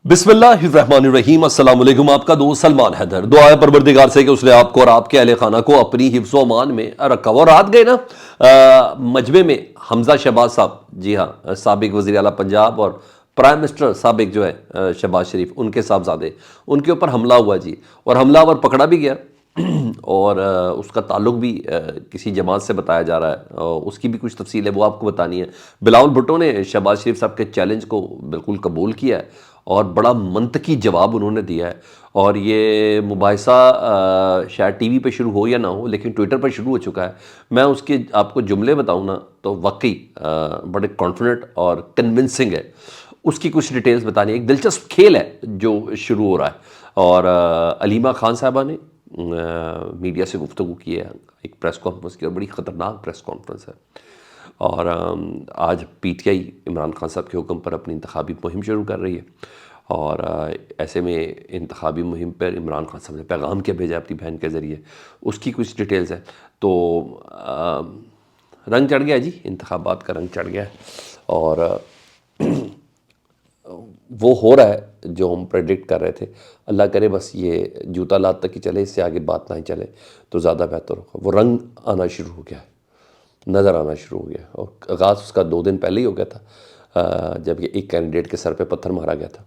बिस्मिल्लाहिर्रहमानिर्रहीम। अस्सलाम वालेकुम। आपका दोस्त सलमान हैदर। दुआ है परवरदिगार से कि उसने आपको और आपके अहले खाना को अपनी हिफ्ज़ व अमान में रखा हो। और रात गए ना मजमे में हमजा शहबाज साहब, जी हाँ, साबिक वज़ीर आला पंजाब और प्राइम मिनिस्टर साबिक जो है शहबाज शरीफ, उनके साहबजादे, उनके ऊपर हमला हुआ जी। और हमलावर पकड़ा भी गया और उसका ताल्लुक भी किसी जमात से बताया जा रहा है और उसकी भी कुछ तफसील है, वो आपको बतानी है। बिलावल भुट्टो ने शहबाज शरीफ साहब के चैलेंज को बिल्कुल कबूल किया है और बड़ा मंतकी जवाब उन्होंने दिया है। और ये मुबाहिसा शायद टीवी पे शुरू हो या ना हो, लेकिन ट्विटर पर शुरू हो चुका है। मैं उसके आपको जुमले बताऊं ना तो वाकई बड़े कॉन्फिडेंट और कन्विंसिंग है। उसकी कुछ डिटेल्स बतानी है। एक दिलचस्प खेल है जो शुरू हो रहा है। और अलीमा खान साहबा ने मीडिया से गुफ्तगू की है, एक प्रेस कॉन्फ्रेंस की, और बड़ी ख़तरनाक प्रेस कॉन्फ्रेंस है। और आज पीटीआई इमरान खान साहब के हुक्म पर अपनी इंतखाबी मुहिम शुरू कर रही है। और ऐसे में इंतखाबी मुहिम पर इमरान खान साहब ने पैगाम क्या भेजा अपनी बहन के ज़रिए, उसकी कुछ डिटेल्स है। तो रंग चढ़ गया जी, इंतखाबात का रंग चढ़ गया है। और वो हो रहा है जो हम प्रेडिक्ट कर रहे थे। अल्लाह करे बस ये जूता लात तक ही चले, इससे आगे बात ना ही चले तो ज़्यादा बेहतर होगा। वो रंग आना शुरू हो गया है, नज़र आना शुरू हो गया। और आगाज़ उसका 2 दिन पहले ही हो गया था जब ये एक कैंडिडेट के सर पे पत्थर मारा गया था।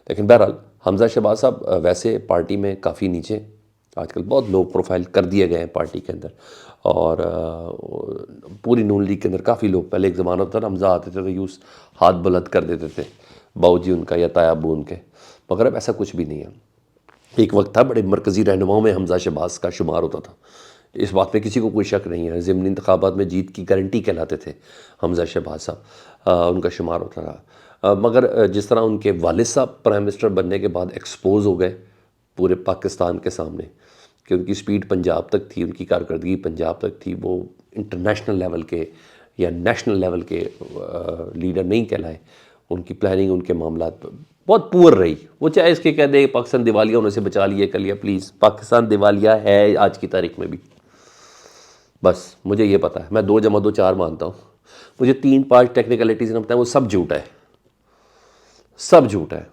लेकिन बहरहाल हमजा शहबाज साहब वैसे पार्टी में काफ़ी नीचे, आजकल बहुत लो प्रोफाइल कर दिए गए हैं पार्टी के अंदर। और पूरी नून लीग के अंदर काफ़ी लोग, पहले एक ज़माना था हमजा आते थे तो यूस हाथ बुलंद कर देते थे बाऊजी उनका या तायाबू उनके, मगर अब ऐसा कुछ भी नहीं है। एक वक्त था बड़े मरकज़ी रहनुमाओं में हमजा शहबाज का शुमार होता था, इस बात में किसी को कोई शक नहीं है। ज़िमनी इंतखाबात में जीत की गारंटी कहलाते थे हमजा शहबाज साहब, उनका शुमार होता रहा। मगर जिस तरह उनके वालिद साहब प्राइम मिनिस्टर बनने के बाद एक्सपोज हो गए पूरे पाकिस्तान के सामने कि उनकी स्पीड पंजाब तक थी, उनकी कारकर्दगी पंजाब तक थी, वो इंटरनेशनल लेवल के या नेशनल लेवल के लीडर नहीं कहलाए। उनकी प्लानिंग, उनके मामला बहुत पुअर रही। वो चाहे इसके कह दे पाकिस्तान दिवालिया होने से बचा लिए कर लिया, प्लीज़ पाकिस्तान दिवालिया है आज की तारीख में भी। बस मुझे ये पता है, मैं 2 + 2 4 मानता हूँ। मुझे 3-5 टेक्निकलिटीज़ पता है, वो सब झूठ है, सब झूठ है।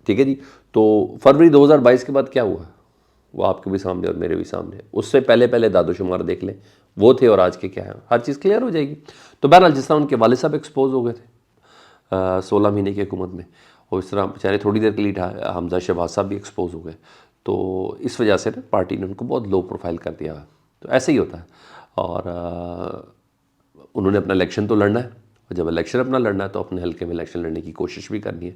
ठीक है जी। तो फरवरी 2022 के बाद क्या हुआ वो आपके भी सामने और मेरे भी सामने। उससे पहले पहले दादोशुमार देख लें, वो थे और आज के क्या है, हर चीज़ क्लियर हो जाएगी। तो बहरहाल जिस तरह उनके वालिद साहब एक्सपोज हो गए थे 16 महीने की हुकूमत में, और इस तरह बेचारे थोड़ी देर के लिए हमजा शहबाज साहब भी एक्सपोज हो गए। तो इस वजह से ना पार्टी ने उनको बहुत लो प्रोफाइल कर दिया है। तो ऐसे ही होता है। और उन्होंने अपना इलेक्शन तो लड़ना है, और जब इलेक्शन अपना लड़ना है तो अपने हल्के में इलेक्शन लड़ने की कोशिश भी करनी है।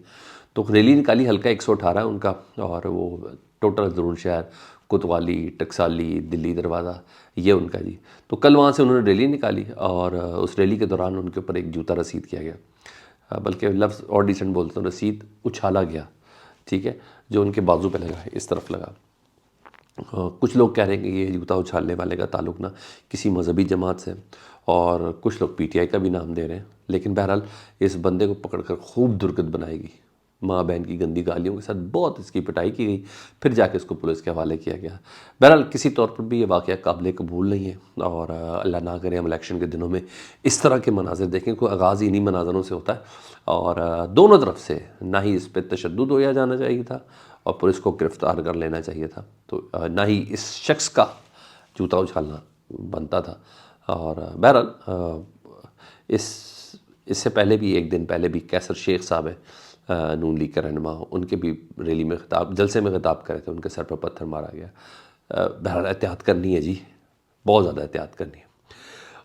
तो रैली निकाली, हल्का 118 है उनका, और वो टोटल ज़रूर शहर, कोतवाली, टकसाली, दिल्ली दरवाज़ा, ये उनका जी। तो कल वहाँ से उन्होंने रैली निकाली और उस रैली के दौरान उनके ऊपर एक जूता रसीद किया गया, बल्कि लफ्ज़ और डिसेंट बोलते हैं, रसीद उछाला गया, ठीक है, जो उनके बाजू पे लगा, इस तरफ लगा। कुछ लोग कह रहे हैं कि ये जूता उछालने वाले का ताल्लुक़ ना किसी मजहबी जमात से, और कुछ लोग पीटीआई का भी नाम दे रहे हैं। लेकिन बहरहाल इस बंदे को पकड़कर खूब दुर्गत बनाएगी, माँ बहन की गंदी गालियों के साथ बहुत इसकी पिटाई की गई, फिर जाके इसको पुलिस के हवाले किया गया। बहरहाल किसी तौर पर भी ये वाक़या काबिल कबूल नहीं है। और अल्लाह ना करे हम इलेक्शन के दिनों में इस तरह के मनाज़र देखें, कोई आगाज़ इन्हीं मनाज़रों से होता है। और दोनों तरफ से ना ही इस पर तशद्दुद होया जाना चाहिए था और पुलिस को गिरफ़्तार कर लेना चाहिए था, तो ना ही इस शख्स का जूता उछालना बनता था। और बहरहाल इससे पहले भी, एक दिन पहले भी, कैसर शेख साहब है नून लीग के रहनुमा, उनके भी रैली में खिताब, जलसे में खिताब करे थे, उनके सर पर पत्थर मारा गया। बहरहाल एहतियात करनी है जी, बहुत ज़्यादा एहतियात करनी है।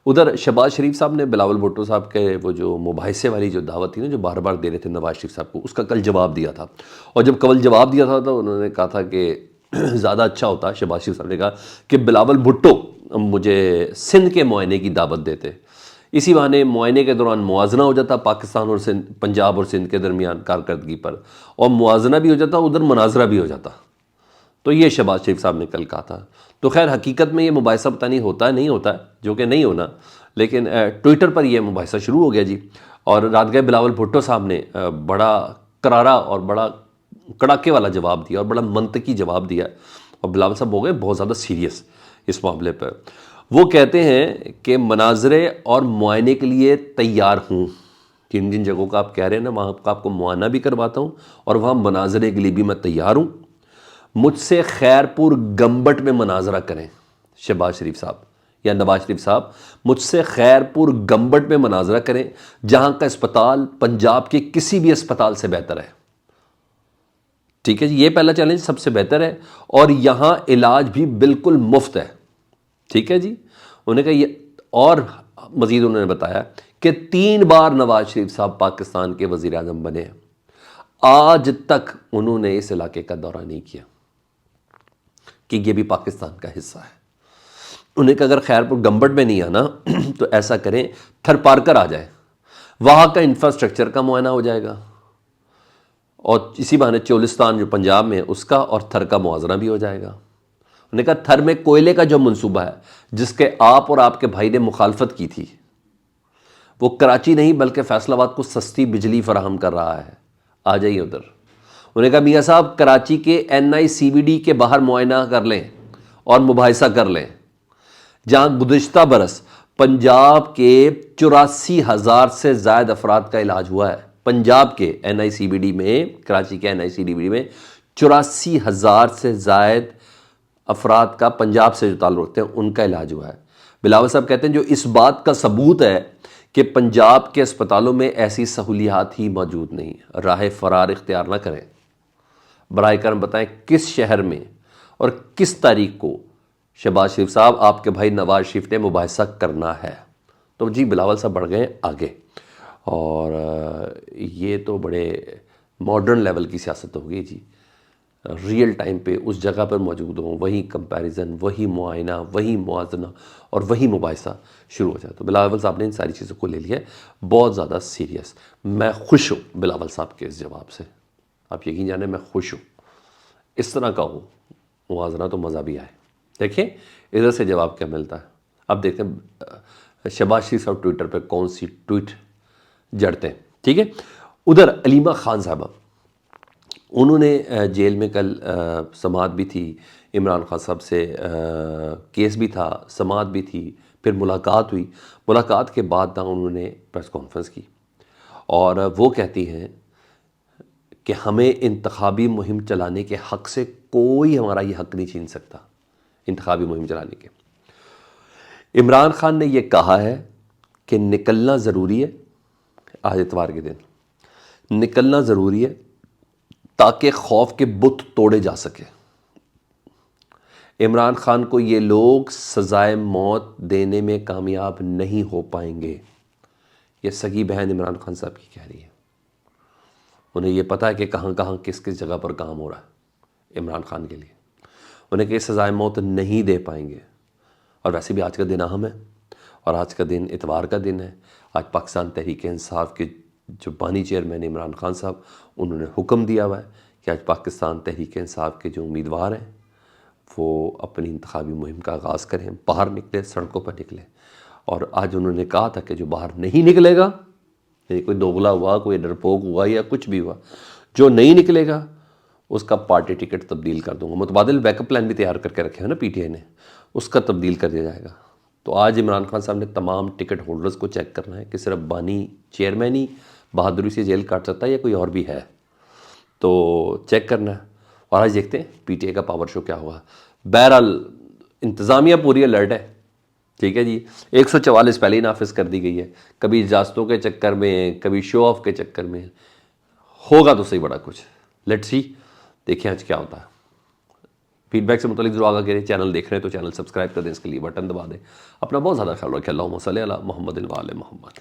उधर शहबाज शरीफ साहब ने बिलावल भुट्टो साहब के वो जो मुबाहिसे वाली जो दावत थी ना, जो बार बार दे रहे थे नवाज शरीफ साहब को, उसका कल जवाब दिया था। और जब कल जवाब दिया था तो उन्होंने कहा था कि ज़्यादा अच्छा होता, शहबाज शरीफ साहब ने कहा कि बिलावल भुट्टो मुझे सिंध के मुआयने की दावत देते, इसी बहाने मुआयने के दौरान मुआजना हो जाता पाकिस्तान और सिंध, पंजाब और सिंध के दरमियान कारकर्दगी पर, और मुआजना भी हो जाता, उधर मनाजरा भी हो जाता। तो ये शहबाज शरीफ साहब ने कल कहा था। तो खैर हकीकत में ये मुबाहिसा पता नहीं होता है नहीं होता है, जो कि नहीं होना, लेकिन ट्विटर पर यह मुबाहिसा शुरू हो गया जी। और रात गए बिलावल भुट्टो साहब ने बड़ा करारा और बड़ा कड़ाके वाला जवाब दिया और बड़ा मंतकी जवाब दिया। और बिलावल साहब हो गए बहुत ज़्यादा सीरियस इस मामले पर। वो कहते हैं कि मनाजरे और मुआयने के लिए तैयार हूँ, جن جن جگہوں کا آپ کہہ رہے ہیں نا وہاں کا آپ کو معائنہ بھی کرواتا ہوں اور وہاں مناظرے کے لیے بھی میں تیار ہوں. مجھ سے خیر پور گمبٹ میں مناظرہ کریں شہباز شریف صاحب یا نواز شریف صاحب، مجھ سے خیر پور گمبٹ میں مناظرہ کریں جہاں کا اسپتال پنجاب کے کسی بھی اسپتال سے بہتر ہے. ٹھیک ہے جی، یہ پہلا چیلنج سب سے بہتر ہے اور یہاں علاج بھی بالکل مفت ہے. ٹھیک ہے جی. انہوں نے کہا یہ، اور مزید انہوں نے بتایا کہ 3 بار نواز شریف صاحب پاکستان کے وزیر اعظم بنے ہیں، آج تک انہوں نے اس علاقے کا دورہ نہیں کیا کہ یہ بھی پاکستان کا حصہ ہے. انہوں نے کہا اگر خیر پور گمبٹ میں نہیں آنا تو ایسا کریں تھر پارکر آ جائے، وہاں کا انفراسٹرکچر کا معائنہ ہو جائے گا اور اسی بہانے چولستان جو پنجاب میں ہے اس کا اور تھر کا موازنہ بھی ہو جائے گا. انہوں نے کہا تھر میں کوئلے کا جو منصوبہ ہے جس کے آپ اور آپ کے بھائی نے مخالفت کی تھی، وہ کراچی نہیں بلکہ فیصل آباد کو سستی بجلی فراہم کر رہا ہے، آ جائیے ادھر. انہوں نے کہا میاں صاحب کراچی کے NICVD کے باہر معائنہ کر لیں اور مباحثہ کر لیں جہاں گزشتہ برس پنجاب کے 84,000 سے زائد افراد کا علاج ہوا ہے. پنجاب کے NICVD میں، کراچی کے NICVD میں 84,000 سے زائد افراد کا پنجاب سے جو تعلق رکھتے ہیں ان کا علاج ہوا ہے. بلاول صاحب کہتے ہیں جو اس بات کا ثبوت ہے کہ پنجاب کے اسپتالوں میں ایسی سہولیات ہی موجود نہیں، راہ فرار اختیار نہ کریں. براہ کرم بتائیں کس شہر میں اور کس تاریخ کو شہباز شریف صاحب آپ کے بھائی نواز شریف نے مباحثہ کرنا ہے. تو جی بلاول صاحب بڑھ گئے آگے، اور یہ تو بڑے ماڈرن لیول کی سیاست ہوگی جی. ریئل ٹائم پہ اس جگہ پر موجود ہوں، وہی کمپیریزن، وہی معائنہ، وہی موازنہ اور وہی مباحثہ شروع ہو جائے. تو بلاول صاحب نے ان ساری چیزوں کو لے لیا ہے بہت زیادہ سیریس. میں خوش ہوں بلاول صاحب کے اس جواب سے، آپ یقین جانیں میں خوش ہوں. اس طرح کا ہو موازنہ تو مزہ بھی آئے. دیکھیں ادھر سے جواب کیا ملتا ہے. اب دیکھیں شہباز شریف صاحب ٹویٹر پہ کون سی ٹویٹ جڑتے ہیں. ٹھیک ہے. ادھر علیمہ خان صاحبہ، انہوں نے جیل میں کل سماعت بھی تھی، عمران خان صاحب سے کیس بھی تھا، سماعت بھی تھی، پھر ملاقات ہوئی. ملاقات کے بعد انہوں نے پریس کانفرنس کی اور وہ کہتی ہیں کہ ہمیں انتخابی مہم چلانے کے حق سے کوئی ہمارا یہ حق نہیں چھین سکتا، انتخابی مہم چلانے کے. عمران خان نے یہ کہا ہے کہ نکلنا ضروری ہے، آج اتوار کے دن نکلنا ضروری ہے تاکہ خوف کے بت توڑے جا سکے. عمران خان کو یہ لوگ سزائے موت دینے میں کامیاب نہیں ہو پائیں گے. یہ سگی بہن عمران خان صاحب کی کہہ رہی ہے. انہیں یہ پتہ ہے کہ کہاں کہاں کس کس جگہ پر کام ہو رہا ہے عمران خان کے لیے. انہیں کہ سزائے موت نہیں دے پائیں گے. اور ویسے بھی آج کا دن اہم ہے اور آج کا دن اتوار کا دن ہے. آج پاکستان تحریک انصاف کے جو بانی چیئرمین عمران خان صاحب، انہوں نے حکم دیا ہوا ہے کہ آج پاکستان تحریک انصاف کے جو امیدوار ہیں وہ اپنی انتخابی مہم کا آغاز کریں، باہر نکلیں، سڑکوں پر نکلیں. اور آج انہوں نے کہا تھا کہ جو باہر نہیں نکلے گا، یعنی کوئی دوغلا ہوا، کوئی ڈرپوک ہوا یا کچھ بھی ہوا، جو نہیں نکلے گا اس کا پارٹی ٹکٹ تبدیل کر دوں گا. متبادل بیک اپ پلان بھی تیار کر کے رکھے ہیں نا PTI نے، اس کا تبدیل کر دیا جائے گا. تو آج عمران خان صاحب نے تمام ٹکٹ ہولڈرز کو چیک کرنا ہے کہ صرف بانی چیئرمین ہی بہادری سے جیل کاٹ سکتا ہے یا کوئی اور بھی ہے، تو چیک کرنا ہے. اور آج دیکھتے ہیں PTI کا پاور شو کیا ہوا. بہرحال انتظامیہ پوری الرٹ ہے. ٹھیک ہے جی. 144 پہلے ہی نافذ کر دی گئی ہے، کبھی اجازتوں کے چکر میں، کبھی شو آف کے چکر میں. ہوگا تو صحیح بڑا کچھ. لیٹس سی، دیکھیں آج کیا ہوتا ہے. فیڈ بیک سے متعلق ضرور آگاہ کریں. چینل دیکھ رہے ہیں تو چینل سبسکرائب کر دیں، اس کے لیے بٹن دبا دیں. اپنا بہت زیادہ خیال رکھیں. اللہم صلی علی محمد و آل محمد.